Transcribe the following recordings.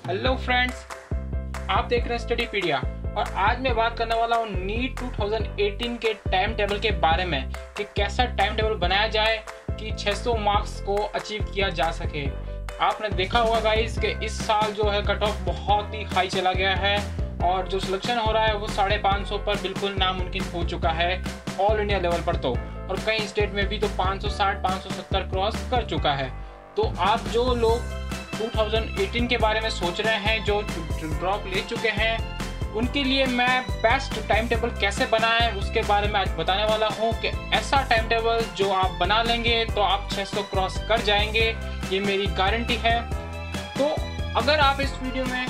Hello friends, आप देख रहे हैं स्टडीपीडिया और आज मैं बात करने वाला हूँ नीट 2018 के टाइम टेबल के बारे में कि कैसा टाइम टेबल बनाया जाए कि 600 मार्क्स को अचीव किया जा सके। आपने देखा होगा गाइस कि इस साल जो है कट ऑफ बहुत ही हाई चला गया है और जो सिलेक्शन हो रहा है वो 550 पर बिल्कुल नामुमकिन हो चुका है ऑल इंडिया लेवल पर तो, और कई स्टेट में भी तो 560 570 क्रॉस कर चुका है। तो आप जो लोग 2018 के बारे में सोच रहे हैं, जो ड्रॉप ले चुके हैं, उनके लिए मैं बेस्ट टाइम टेबल कैसे बनाएं उसके बारे में आज बताने वाला हूं कि ऐसा टाइम टेबल जो आप बना लेंगे तो आप 600 क्रॉस कर जाएंगे, ये मेरी गारंटी है। तो अगर आप इस वीडियो में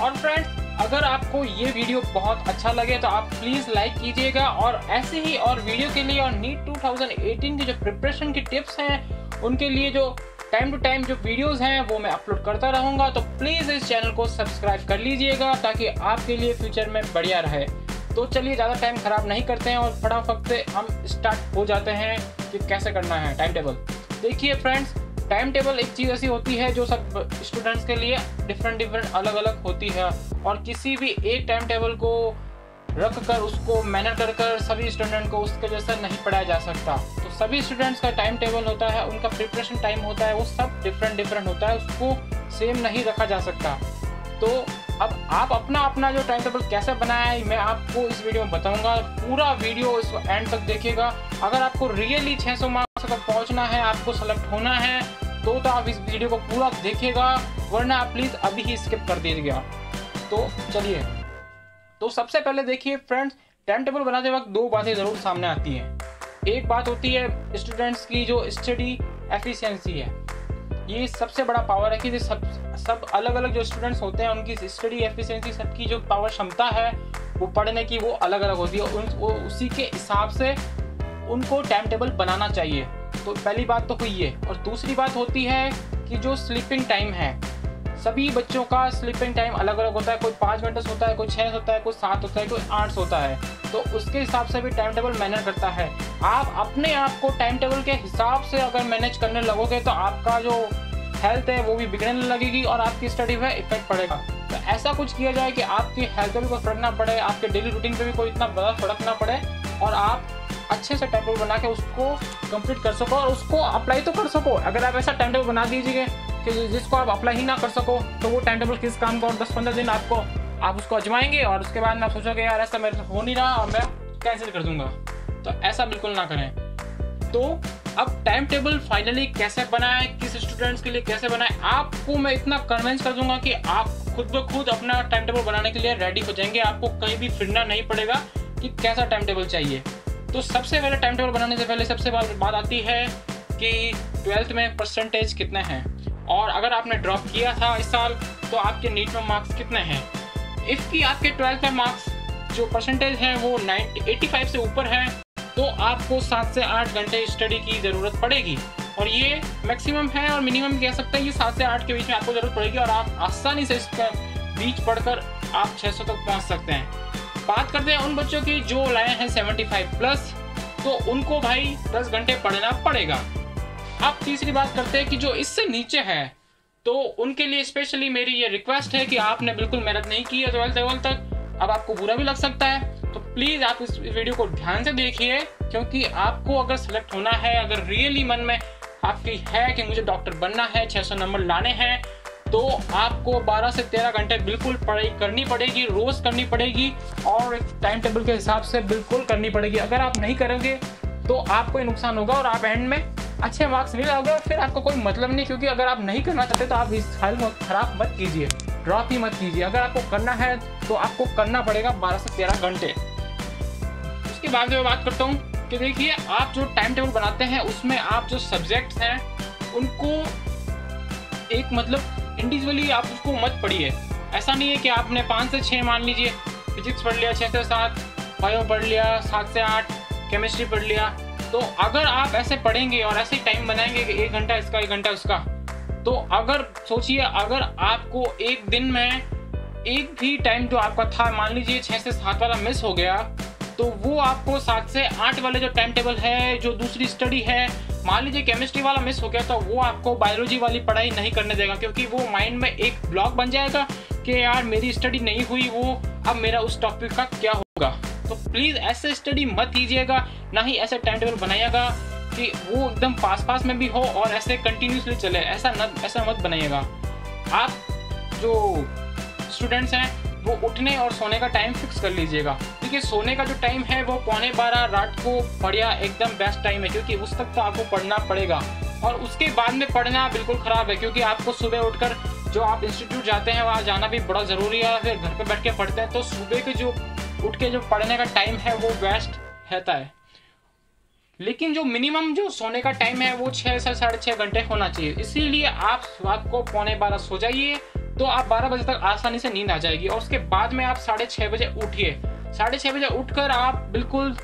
और फ्रेंड्स अगर आपको ये वीडियो बहुत अच्छा लगे तो आप प्लीज़ लाइक कीजिएगा, और ऐसे ही और वीडियो के लिए और नीट 2018 की जो प्रिपरेशन की टिप्स हैं उनके लिए जो टाइम टू टाइम जो वीडियोस हैं वो मैं अपलोड करता रहूँगा। तो प्लीज़ इस चैनल को सब्सक्राइब कर लीजिएगा ताकि आपके लिए फ्यूचर में बढ़िया रहे। तो चलिए ज़्यादा टाइम ख़राब नहीं करते हैं और फटाफट से हम स्टार्ट हो जाते हैं कि कैसे करना है टाइम टेबल। देखिए फ्रेंड्स, टाइम टेबल एक चीज़ ऐसी होती है जो सब स्टूडेंट्स के लिए डिफरेंट अलग अलग होती है, और किसी भी एक टाइम टेबल को रख कर उसको मैनेज कर सभी स्टूडेंट को उसके जैसा नहीं पढ़ाया जा सकता। तो सभी स्टूडेंट्स का टाइम टेबल होता है, उनका प्रिपरेशन टाइम होता है, वो सब डिफरेंट होता है, उसको सेम नहीं रखा जा सकता। तो अब आप अपना जो टाइम टेबल कैसे बनाया है मैं आपको इस वीडियो में बताऊंगा। पूरा वीडियो इसको एंड तक देखिएगा। अगर आपको रियली 600 मार्क्स तक पहुंचना है, आपको सेलेक्ट होना है तो आप इस वीडियो को पूरा देखिएगा, वरना आप प्लीज़ अभी ही स्किप कर दीजिएगा। तो चलिए, तो सबसे पहले देखिए फ्रेंड्स, टाइम टेबल बनाते वक्त दो बातें ज़रूर सामने आती हैं। एक बात होती है स्टूडेंट्स की जो स्टडी एफिशिएंसी है, ये सबसे बड़ा पावर है कि सब अलग अलग जो स्टूडेंट्स होते हैं उनकी स्टडी एफिशिएंसी, सबकी जो पावर क्षमता है वो पढ़ने की वो अलग अलग होती है। वो उसी के हिसाब से उनको टाइम टेबल बनाना चाहिए। तो पहली बात तो हुई ये, और दूसरी बात होती है कि जो स्लीपिंग टाइम है, सभी बच्चों का स्लीपिंग टाइम अलग अलग होता है। कोई 5 घंटे होता है, कोई 6 होता है, कोई 7 होता है, कोई 8 होता है। तो उसके हिसाब से भी टाइम टेबल मैनेज करता है। आप अपने आप को टाइम टेबल के हिसाब से अगर मैनेज करने लगोगे तो आपका जो हेल्थ है वो भी बिगड़ने लगेगी और आपकी स्टडी पे इफेक्ट पड़ेगा। तो ऐसा कुछ किया जाए कि आपकी हेल्थ पे भी कोई फर्क ना पड़े, आपके डेली रूटीन पे भी कोई इतना बड़ा फर्क ना पड़े, और आप अच्छे से टाइम टेबल बना के उसको कंप्लीट कर सको और उसको अप्लाई तो कर सको। अगर आप ऐसा टाइम टेबल बना दीजिए कि जिसको आप अप्लाई ही ना कर सको तो वो टाइम टेबल किस काम का, और 10-15 दिन आप उसको आजमाएंगे और उसके बाद आप सोचोगे यार ऐसा मेरे से हो नहीं रहा और मैं कैंसिल कर दूंगा। तो ऐसा बिल्कुल ना करें। तो अब टाइम टेबल फाइनली कैसे बनाएं, किस स्टूडेंट्स के लिए कैसे बनाएं, आपको मैं इतना कन्विंस कर दूंगा कि आप खुद ब खुद अपना टाइम टेबल बनाने के लिए रेडी हो जाएंगे। आपको कहीं भी फिरना नहीं पड़ेगा कि कैसा टाइम टेबल चाहिए। तो सबसे पहले टाइम टेबल बनाने से पहले सबसे बात आती है कि 12th में परसेंटेज कितने हैं, और अगर आपने ड्रॉप किया था इस साल तो आपके नीट में मार्क्स कितने हैं। इफ़ कि आपके 12th में मार्क्स जो परसेंटेज है वो 85 से ऊपर है तो आपको 7 से 8 घंटे स्टडी की ज़रूरत पड़ेगी, और ये मैक्सिमम है, और मिनिमम कह सकते हैं ये 7 से 8 के बीच में आपको ज़रूरत पड़ेगी, और आप आसानी से इसका बीच पढ़कर आप 600 तक पहुँच सकते हैं। बात करते हैं उन बच्चों की जो लाए हैं 75 प्लस, तो उनको भाई 10 घंटे पढ़ना पड़ेगा। अब तीसरी बात करते हैं कि जो इससे नीचे है तो उनके लिए स्पेशली मेरी ये रिक्वेस्ट है कि आपने बिल्कुल मेहनत नहीं की है 12th लेवल तक। अब आपको बुरा भी लग सकता है, तो प्लीज़ आप इस वीडियो को ध्यान से देखिए, क्योंकि आपको अगर सेलेक्ट होना है, अगर रियली मन में आपकी है कि मुझे डॉक्टर बनना है, 600 नंबर लाने हैं, तो आपको 12 से 13 घंटे बिल्कुल पढ़ाई करनी पड़ेगी, रोज़ करनी पड़ेगी, और एक टाइम टेबल के हिसाब से बिल्कुल करनी पड़ेगी। अगर आप नहीं करोगे तो आपको ही नुकसान होगा और आप एंड में अच्छे मार्क्स नहीं लाओगे और फिर आपको कोई मतलब नहीं, क्योंकि अगर आप नहीं करना चाहते तो आप इस साल खराब मत कीजिए, ड्रॉप ही मत कीजिए। अगर आपको करना है तो आपको करना पड़ेगा 12 से 13 घंटे। उसके बाद मैं बात करता हूँ कि देखिए, आप जो टाइम टेबल बनाते हैं उसमें आप जो सब्जेक्ट्स हैं उनको एक मतलब इंडिविजुअली आप उसको मत पढ़िए। ऐसा नहीं है कि आपने 5 से 6 मान लीजिए फिजिक्स पढ़ लिया, 6 से 7 बायो पढ़ लिया, 7 से 8 केमिस्ट्री पढ़ लिया। तो अगर आप ऐसे पढ़ेंगे और ऐसे टाइम बनाएंगे कि 1 घंटा इसका 1 घंटा उसका, तो अगर सोचिए अगर आपको एक दिन में एक भी टाइम जो आपका था, मान लीजिए 6 से 7 वाला मिस हो गया, तो वो आपको 7 से 8 वाले जो टाइम टेबल है, जो दूसरी स्टडी है, मान लीजिए केमिस्ट्री वाला मिस हो गया तो वो आपको बायोलॉजी वाली पढ़ाई नहीं करने देगा, क्योंकि वो माइंड में एक ब्लॉक बन जाएगा कि यार मेरी स्टडी नहीं हुई, वो अब मेरा उस टॉपिक का क्या होगा। तो प्लीज़ ऐसे स्टडी मत कीजिएगा, ना ही ऐसे टाइम टेबल बनाइएगा कि वो एकदम पास में भी हो और ऐसे कंटिन्यूसली चले, ऐसा मत बनाइएगा। आप जो स्टूडेंट्स हैं वो उठने और सोने का टाइम फिक्स कर लीजिएगा, क्योंकि सोने का जो टाइम है वो 11:15 रात को बढ़िया एकदम बेस्ट टाइम है, क्योंकि उस तक तो आपको पढ़ना पड़ेगा। और उसके बाद में पढ़ना बिल्कुल ख़राब है, क्योंकि आपको सुबह उठकर जो आप इंस्टीट्यूट जाते हैं वहाँ जाना भी बड़ा ज़रूरी है, फिर घर पे बैठ के पढ़ते हैं, तो सुबह के जो उठ के जो पढ़ने का टाइम है वो बेस्ट रहता है। लेकिन जो मिनिमम जो सोने का टाइम है वो 6 से 6.5 घंटे होना चाहिए। इसीलिए आप रात को 11:15 सो जाइए, तो आप 12 बजे तक आसानी से नींद आ जाएगी। और उसके बाद में आप 6:30 बजे उठिए। 6:30 बजे उठकर आप बिल्कुल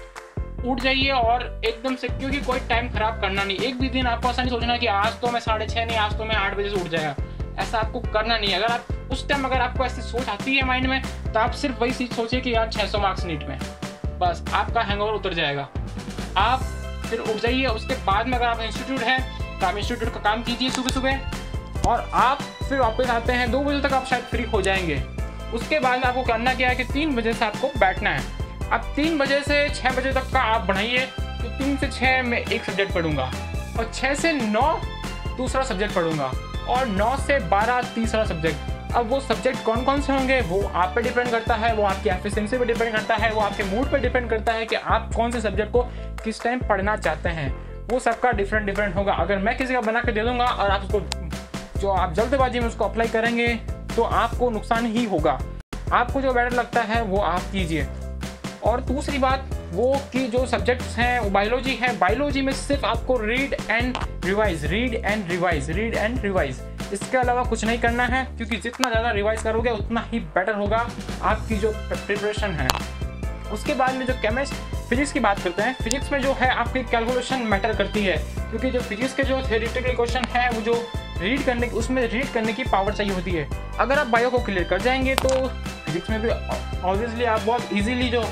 उठ जाइए और एकदम से, क्योंकि कोई टाइम खराब करना नहीं। एक भी दिन आपको ऐसा नहीं सोचना कि आज तो मैं 6:30 नहीं, आज तो मैं 8 बजे से उठ जाएगा, ऐसा आपको करना नहीं है। अगर आप उस टाइम अगर आपको ऐसी सोच आती है माइंड में, तो आप सिर्फ वही चीज़ सोचिए कि यार 600 मार्क्स नीट में, बस आपका हैंगओवर उतर जाएगा। आप फिर उठ जाइए। उसके बाद में अगर आप इंस्टीट्यूट है तो आप इंस्टीट्यूट का काम कीजिए सुबह, और आप फिर वापस आते हैं 2 बजे तक आप शायद फ्री हो जाएंगे। उसके बाद आपको करना क्या है कि 3 बजे से आपको बैठना है। अब 3 बजे से 6 बजे तक का आप बढ़ाइए, तो 3 से 6 मैं एक सब्जेक्ट पढ़ूंगा, और 6 से 9 दूसरा सब्जेक्ट पढ़ूंगा, और 9 से 12 तीसरा सब्जेक्ट। अब वो सब्जेक्ट कौन कौन से होंगे वो आप पे डिपेंड करता है, वो आपकी एफिशिएंसी पे डिपेंड करता है, वो आपके मूड पे डिपेंड करता है कि आप कौन से सब्जेक्ट को किस टाइम पढ़ना चाहते हैं। वो सबका डिफरेंट होगा। अगर मैं किसी का बना के दे दूंगा और आप उसको जो आप जल्दबाजी में उसको अप्लाई करेंगे तो आपको नुकसान ही होगा। आपको जो बेटर लगता है वो आप कीजिए। और दूसरी बात वो कि जो सब्जेक्ट्स हैं वो बायोलॉजी है, बायोलॉजी में सिर्फ आपको रीड एंड रिवाइज, इसके अलावा कुछ नहीं करना है, क्योंकि जितना ज़्यादा रिवाइज करोगे उतना ही बेटर होगा आपकी जो प्रिपरेशन है। उसके बाद में जो फिजिक्स की बात करते हैं, फिजिक्स में जो है आपकी कैलकुलेशन मैटर करती है, क्योंकि जो फिजिक्स के जो थ्योरेटिकल क्वेश्चन है वो जो उसमें रीड करने की पावर चाहिए होती है। अगर आप बायो को क्लियर कर जाएंगे तो फिजिक्स में भी ऑब्वियसली आप बहुत ईजीली जो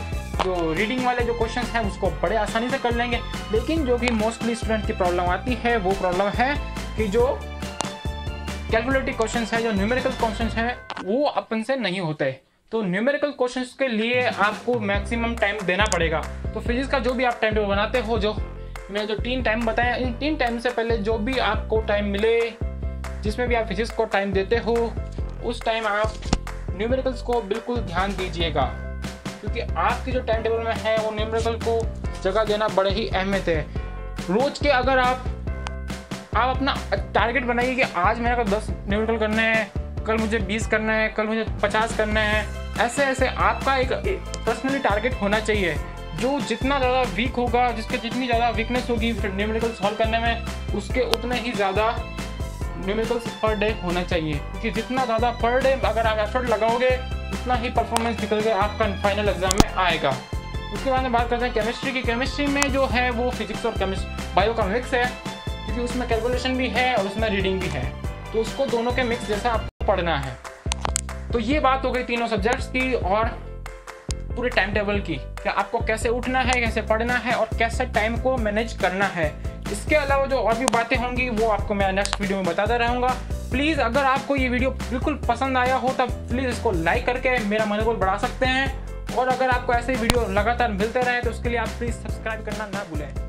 रीडिंग वाले जो क्वेश्चन हैं उसको बड़े आसानी से कर लेंगे। लेकिन जो भी मोस्टली स्टूडेंट की प्रॉब्लम आती है वो प्रॉब्लम है कि जो कैलकुलेटिव क्वेश्चंस है, जो न्यूमेरिकल क्वेश्चंस हैं वो अपन से नहीं होते। तो न्यूमेरिकल क्वेश्चंस के लिए आपको मैक्सिमम टाइम देना पड़ेगा। तो फिजिक्स का जो भी आप टाइम टेबल बनाते हो, जो मैंने जो 3 टाइम बताया, इन 3 टाइम से पहले जो भी आपको टाइम मिले, जिसमें भी आप फिजिक्स को टाइम देते हो, उस टाइम आप न्यूमेरिकल्स को बिल्कुल ध्यान दीजिएगा, क्योंकि आपकी जो टाइम टेबल में है वो न्यूमेरिकल को जगह देना बड़े ही अहमियत है। रोज के अगर आप अपना टारगेट बनाइए कि आज मेरे को 10 न्यूमेरिकल करने हैं, कल मुझे 20 करना है, कल मुझे 50 करना है। ऐसे आपका एक पर्सनली टारगेट होना चाहिए। जो जितना ज़्यादा वीक होगा, जितनी ज़्यादा वीकनेस होगी न्यूमेरिकल सॉल्व करने में, उसके उतने ही ज़्यादा न्यूमेरिकल्स पर डे होना चाहिए, क्योंकि जितना ज़्यादा पर डे अगर आप एफर्ट लगाओगे उतना ही परफॉर्मेंस निकल के आपका फाइनल एग्जाम में आएगा। उसके बाद में बात करते हैं केमिस्ट्री की। केमिस्ट्री में जो है वो फिजिक्स और बायो का मिक्स है, क्योंकि उसमें कैलकुलेशन भी है और उसमें रीडिंग भी है, तो उसको दोनों के मिक्स जैसा आपको पढ़ना है। तो ये बात हो गई तीनों सब्जेक्ट्स की और पूरे टाइम टेबल की, कि आपको कैसे उठना है, कैसे पढ़ना है और कैसे टाइम को मैनेज करना है। इसके अलावा जो और भी बातें होंगी वो आपको मैं नेक्स्ट वीडियो में बताता रहूँगा। प्लीज़ अगर आपको ये वीडियो बिल्कुल पसंद आया हो तब प्लीज़ इसको लाइक करके मेरा मनोबल बढ़ा सकते हैं, और अगर आपको ऐसे वीडियो लगातार मिलते रहे तो उसके लिए आप प्लीज़ सब्सक्राइब करना ना भूलें।